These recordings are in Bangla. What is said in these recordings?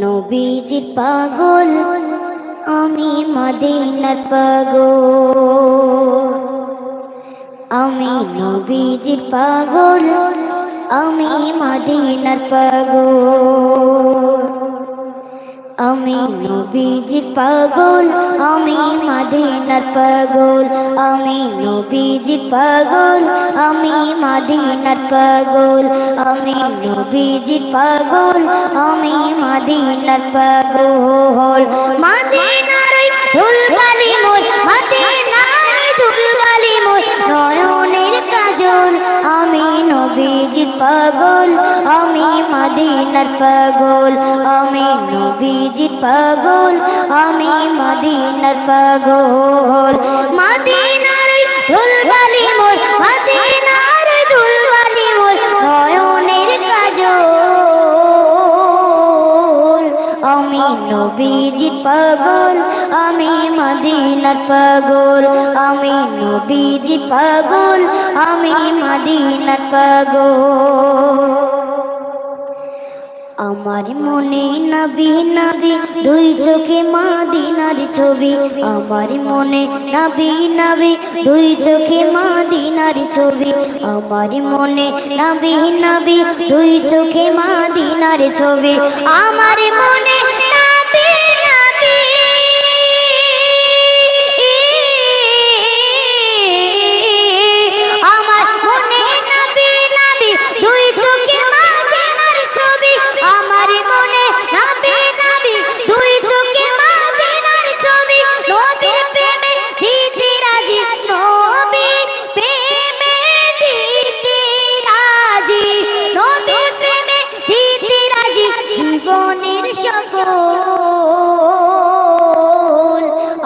নবীজির পাগল, আমি মদিনার পাগল। আমি নবীজির পাগল, আমি মদিনার পাগল। আমি নবীজির পাগল, আমি মদিনার পাগল। আমি নবীজির পাগল, আমি মদিনার পাগল। আমি নবীজির পাগল, আমি মদিনার পাগল। মদিনার ধুলবালি মোর, মদিনার ধুলবালি মোর নয়নের কাজল। আমি নবীজির পাগল, আমি মদিনার পাগল। আমি নবীজির পাগল, আমি মদিনার পাগল। মদিনার ধুলবালি মোর, মদিনার ধুলবালি মোর নয়নের কাজল। আমি নবীজির পাগল, আমি মদিনার পাগল। আমি নবীজির পাগল, আমি মদিনার পাগল। আমার মনে নবী নবী দুই চোখে মদিনার ছবি। আমার মনে নবী নবী দুই চোখে মদিনার ছবি। আমার মনে নবী নবী দুই চোখে মদিনার ছবি। আমার মনে নবী নবী আমার মনে নবী নবী দুই চোখে মদিনার ছবি। আমার মনে নবী নবী দুই চোখে মদিনার ছবি। নবীর প্রেমে দিতে রাজি, নবীর প্রেমে দিতে রাজি, নবীর প্রেমে দিতে রাজি জীবনের সকল।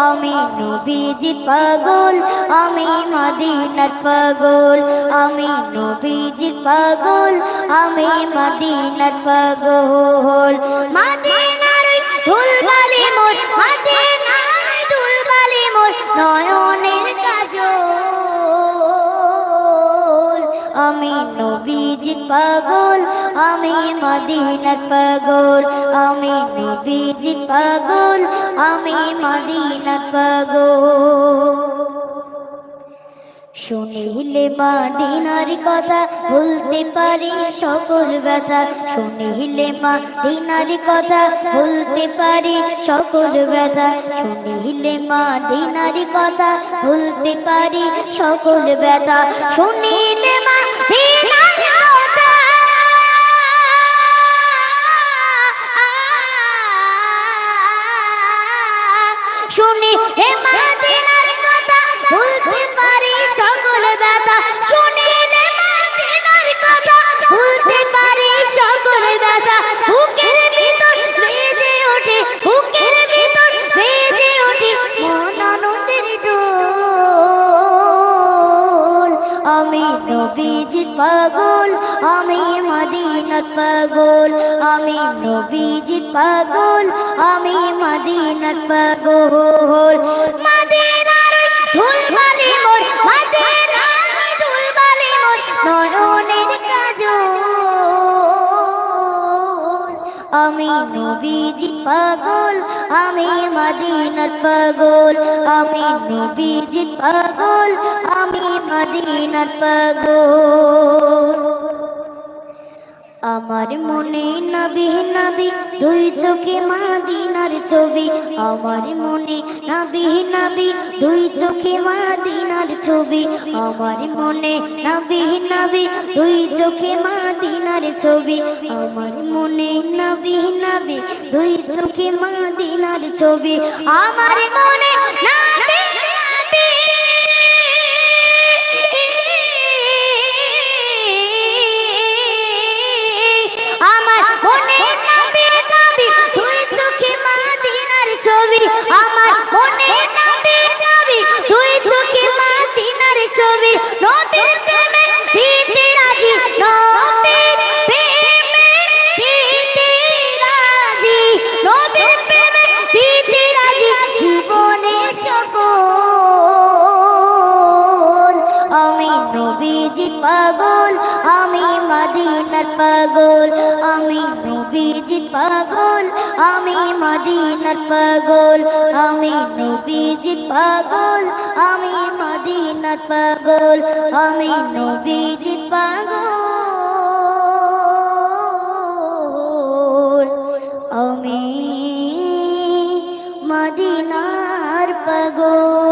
আমি নবীজির পাগল, আমি মদিনার পাগল। আমি নবীজির পাগল, আমি মদিনার পাগল। মদিনার ধুলবালি মোর, মদিনার ধুলবালি মোর নয়নের কাজল। আমি নবীজির পাগল, আমি মদিনার পাগল। আমি নবীজির পাগল, আমি মদিনার পাগল। শুনিলে মদিনার কথা ভুলতে পারি সকল ব্যথা। শুনিলে মদিনার কথা ভুলতে পারি সকল ব্যথা। শুনিলে মদিনার কথা ভুলতে পারি সকল ব্যথা। শুনিলে মদিনার কথা শুনি হে মদিনার কথা ভুলতে পারি সকল ব্যথা। শুনিলে মদিনার কথা ভুলতে পারি সকল ব্যথা। বুকের ভিতর বেজে ওঠে, বুকের ভিতর বেজে ওঠে মন আনন্দের ঢোল। আমি নবীজির পাগল, আমি মদিনার পাগল। আমি নবীজির পাগল, আমি মদিনার পাগল। মদিনার ধুলবালি মোর, মদিনার ধুলবালি মোর নয়নের কাজল। আমি নবীজির পাগল, আমি মদিনার পাগল। আমি নবীজির পাগল, আমি মদিনার পাগল। আমার মনে নবী নবী দুই চোখে মদিনার ছবি। আমার মনে নবী নবী দুই চোখে মদিনার ছবি। আমার মনে নবী নবী দুই চোখে মদিনার ছবি। আমার মনে নবী নবী দুই চোখে মদিনার ছবি। আমার মনে নবী নবী আমার মনে নবী নবী দুই চোখে মদিনার ছবি। আমার মনে নবী নবী দুই চোখে মদিনার ছবি। নবীর প্রেমে দিতে রাজি, নবীর প্রেমে দিতে রাজি, নবীর প্রেমে দিতে রাজি জীবনের সকল। আমি নবীজির পাগল, আমি মদিনার পাগল। আমি নবীজির নবীজির পাগল আমি মদিনার পাগল আমি নবীজির পাগল আমি মদিনার পাগল আমি নবীজির পাগল আমি মদিনার পাগল